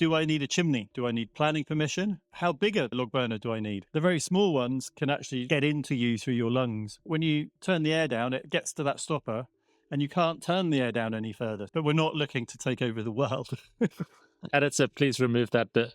do I need a chimney? Do I need planning permission? How big a log burner do I need? The very small ones can actually get into you through your lungs. When you turn the air down, it gets to that stopper and you can't turn the air down any further. But we're not looking to take over the world. Editor, please remove that bit.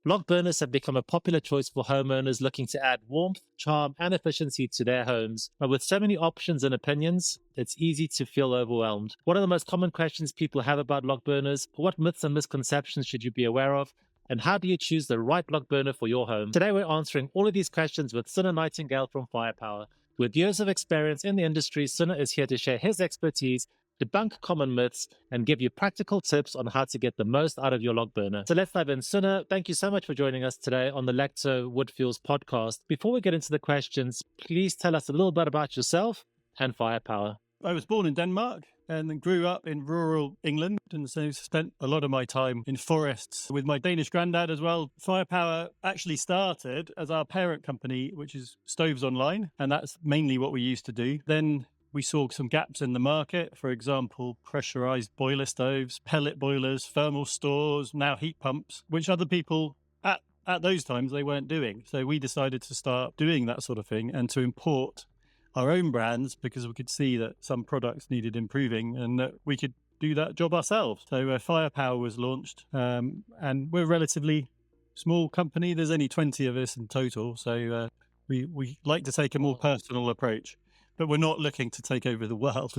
Log burners have become a popular choice for homeowners looking to add warmth, charm, and efficiency to their homes. But with so many options and opinions, it's easy to feel overwhelmed. What are the most common questions people have about log burners? What myths and misconceptions should you be aware of? And how do you choose the right log burner for your home? Today, we're answering all of these questions with Sune Nightingale from Firepower. With years of experience in the industry, Sune is here to share his expertise, debunk common myths, and give you practical tips on how to get the most out of your log burner. So let's dive in. Sune, thank you so much for joining us today on the Lecto Woodfuels podcast. Before we get into the questions, please tell us a little bit about yourself and Firepower. I was born in Denmark and then grew up in rural England, and so spent a lot of my time in forests with my Danish granddad as well. Firepower actually started as our parent company, which is Stoves Online, and that's mainly what we used to do. Then we saw some gaps in the market, for example, pressurized boiler stoves, pellet boilers, thermal stores, now heat pumps, which other people at those times they weren't doing. So we decided to start doing that sort of thing and to import our own brands because we could see that some products needed improving and that we could do that job ourselves. So Firepower was launched, and we're a relatively small company. There's only 20 of us in total. So we like to take a more personal approach. But we're not looking to take over the world.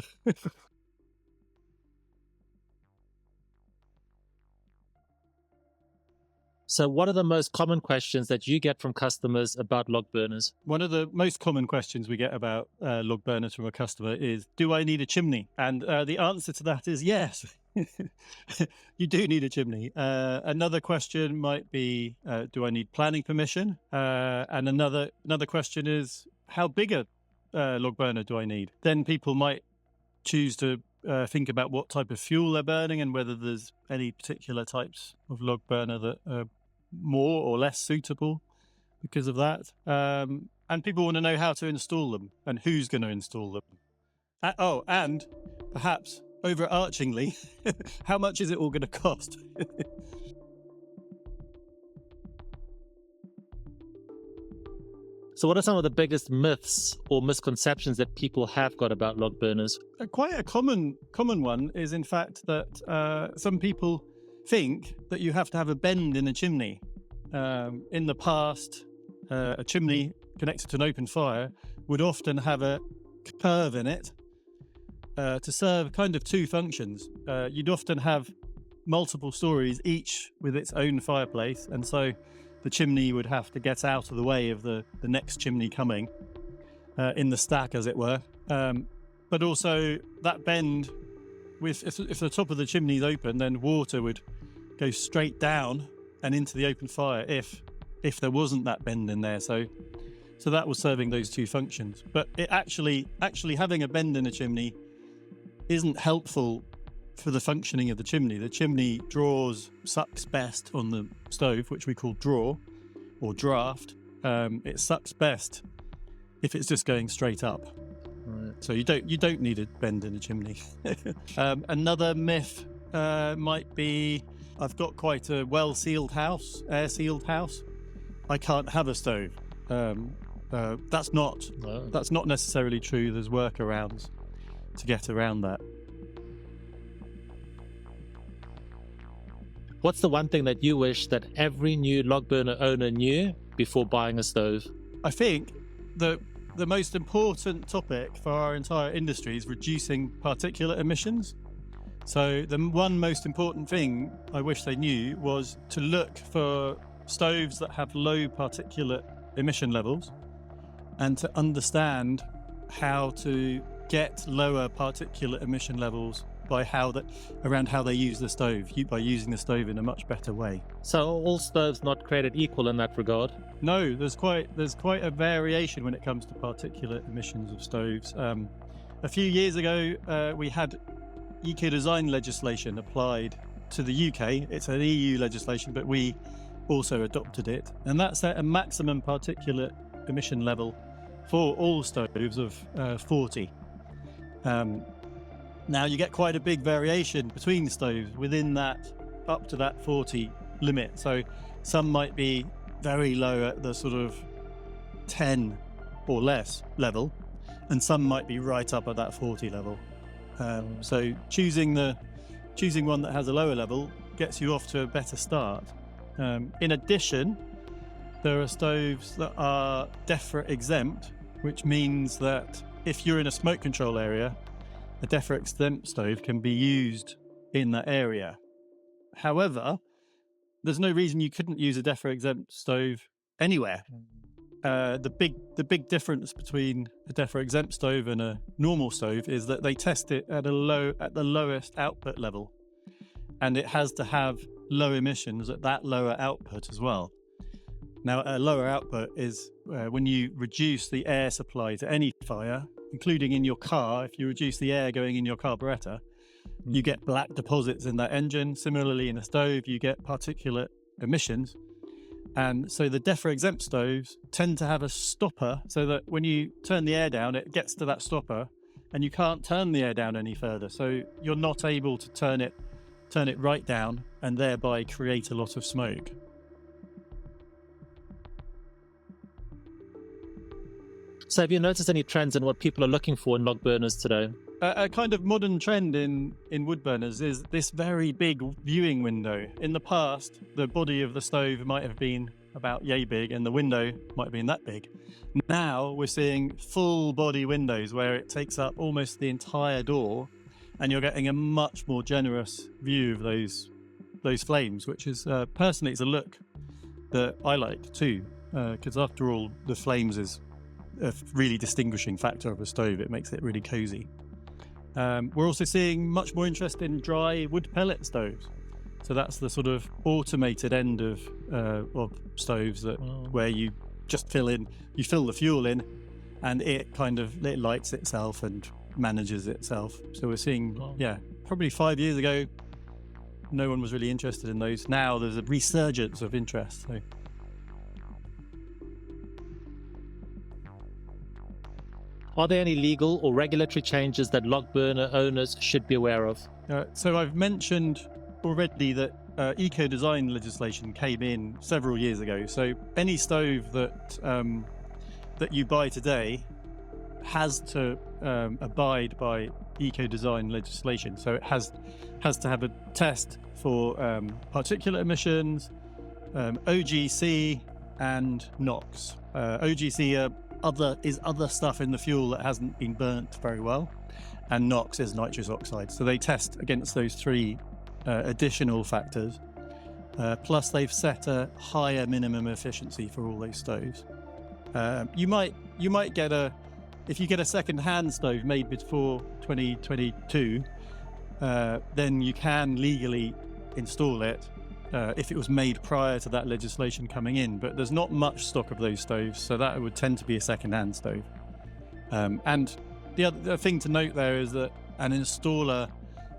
So what are the most common questions that you get from customers about log burners? One of the most common questions we get about log burners from a customer is, do I need a chimney? And the answer to that is yes. You do need a chimney. Another question might be, do I need planning permission? And another question is, how big a log burner do I need? Then people might choose to think about what type of fuel they're burning and whether there's any particular types of log burner that are more or less suitable because of that. And people want to know how to install them and who's going to install them. And perhaps overarchingly, how much is it all going to cost? So what are some of the biggest myths or misconceptions that people have got about log burners? Quite a common one is, in fact, that some people think that you have to have a bend in a chimney. In the past, a chimney connected to an open fire would often have a curve in it to serve kind of two functions. You'd often have multiple stories, each with its own fireplace, and so the chimney would have to get out of the way of the next chimney coming in the stack, as it were. But also that bend, if the top of the chimney is open, then water would go straight down and into the open fire if there wasn't that bend in there. So that was serving those two functions. But it actually having a bend in a chimney isn't helpful for the functioning of the chimney. The chimney sucks best on the stove, which we call draw or draft. It sucks best if it's just going straight up. Right. So you don't need a bend in a chimney. Another myth might be, I've got quite a well-sealed house, air-sealed house. I can't have a stove. That's not necessarily true. There's workarounds to get around that. What's the one thing that you wish that every new log burner owner knew before buying a stove? I think the most important topic for our entire industry is reducing particulate emissions. So the one most important thing I wish they knew was to look for stoves that have low particulate emission levels and to understand how to get lower particulate emission levels around how they use the stove, by using the stove in a much better way. So are all stoves not created equal in that regard? No, there's quite a variation when it comes to particulate emissions of stoves. A few years ago, we had eco design legislation applied to the UK. It's an EU legislation, but we also adopted it, and that set a maximum particulate emission level for all stoves of 40. Now you get quite a big variation between stoves within that, up to that 40 limit. So some might be very low at the sort of 10 or less level, and some might be right up at that 40 level. So choosing one that has a lower level gets you off to a better start. In addition, there are stoves that are DEFRA exempt, which means that if you're in a smoke control area, a DEFRA exempt stove can be used in that area. However, there's no reason you couldn't use a DEFRA exempt stove anywhere. The big difference between a DEFRA exempt stove and a normal stove is that they test it at the lowest output level, and it has to have low emissions at that lower output as well. Now, a lower output is when you reduce the air supply to any fire, including in your car. If you reduce the air going in your carburetor, you get black deposits in that engine. Similarly, in a stove, you get particulate emissions. And so the DEFRA exempt stoves tend to have a stopper so that when you turn the air down, it gets to that stopper and you can't turn the air down any further. So you're not able to turn it right down and thereby create a lot of smoke. So have you noticed any trends in what people are looking for in log burners today? A kind of modern trend in wood burners is this very big viewing window. In the past, the body of the stove might have been about yay big and the window might have been that big. Now we're seeing full body windows where it takes up almost the entire door, and you're getting a much more generous view of those flames, which is personally, it's a look that I like too, because after all, the flames is a really distinguishing factor of a stove. It makes it really cozy. We're also seeing much more interest in dry wood pellet stoves. So that's the sort of automated end of stoves where you just fill the fuel in, and it lights itself and manages itself. So we're seeing, probably 5 years ago, no one was really interested in those. Now there's a resurgence of interest. So. Are there any legal or regulatory changes that log burner owners should be aware of? So I've mentioned already that eco-design legislation came in several years ago. So any stove that you buy today has to abide by eco-design legislation. So it has to have a test for particulate emissions, OGC, and NOx. OGC is other stuff in the fuel that hasn't been burnt very well, and NOx is nitrous oxide. So they test against those three additional factors. Plus they've set a higher minimum efficiency for all those stoves. You might get if you get a second-hand stove made before 2022, then you can legally install it if it was made prior to that legislation coming in, but there's not much stock of those stoves, so that would tend to be a second-hand stove. And the other thing to note there is that an installer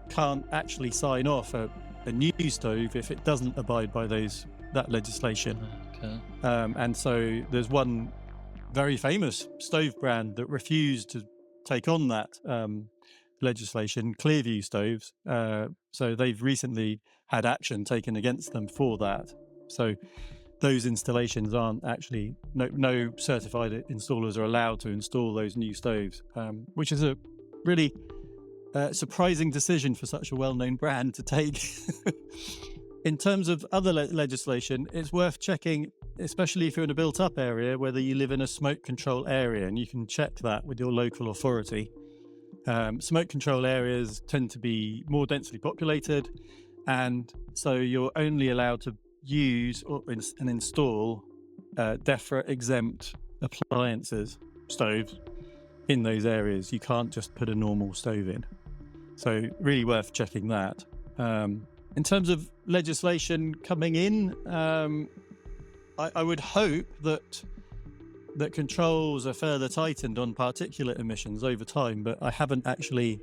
can't actually sign off a new stove if it doesn't abide by that legislation. Okay. And so there's one very famous stove brand that refused to take on that legislation, Clearview stoves. So they've recently had action taken against them for that. So those installations aren't actually, no certified installers are allowed to install those new stoves, which is a really surprising decision for such a well-known brand to take. In terms of other legislation, it's worth checking, especially if you're in a built-up area, whether you live in a smoke control area, and you can check that with your local authority. Smoke control areas tend to be more densely populated, and so you're only allowed to use and install DEFRA exempt appliances, stoves, in those areas. You can't just put a normal stove in. So really worth checking that. In terms of legislation coming in, I would hope that controls are further tightened on particulate emissions over time, but I haven't actually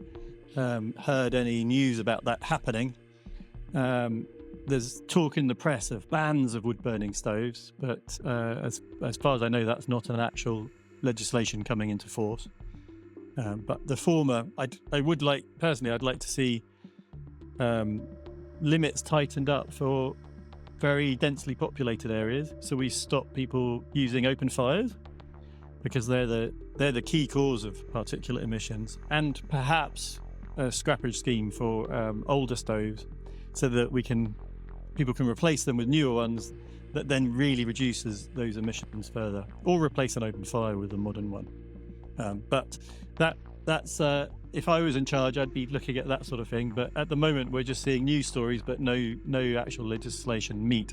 heard any news about that happening. There's talk in the press of bans of wood-burning stoves, but as far as I know, that's not an actual legislation coming into force. But the former, I would like, personally, I'd like to see limits tightened up for very densely populated areas, so we stop people using open fires, because they're the key cause of particulate emissions, and perhaps a scrappage scheme for older stoves, so that people can replace them with newer ones that then really reduces those emissions further, or replace an open fire with a modern one. But that's if I was in charge, I'd be looking at that sort of thing. But at the moment, we're just seeing news stories, but no actual legislation meet.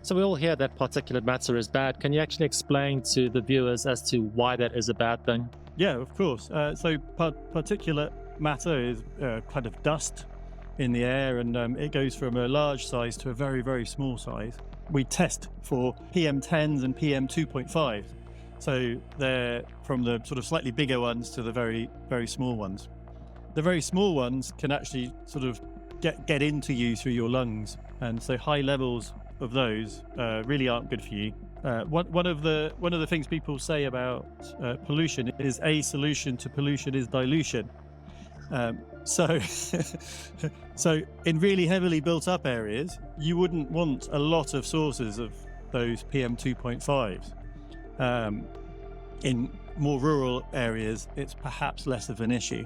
So we all hear that particulate matter is bad. Can you actually explain to the viewers as to why that is a bad thing? Yeah, of course. So particulate matter is kind of dust in the air, and it goes from a large size to a very, very small size. We test for PM10s and PM2.5. So they're from the sort of slightly bigger ones to the very, very small ones. The very small ones can actually sort of get into you through your lungs, and so high levels of those really aren't good for you. One of the things people say about pollution is a solution to pollution is dilution. So in really heavily built up areas, you wouldn't want a lot of sources of those PM2.5s. In more rural areas, it's perhaps less of an issue.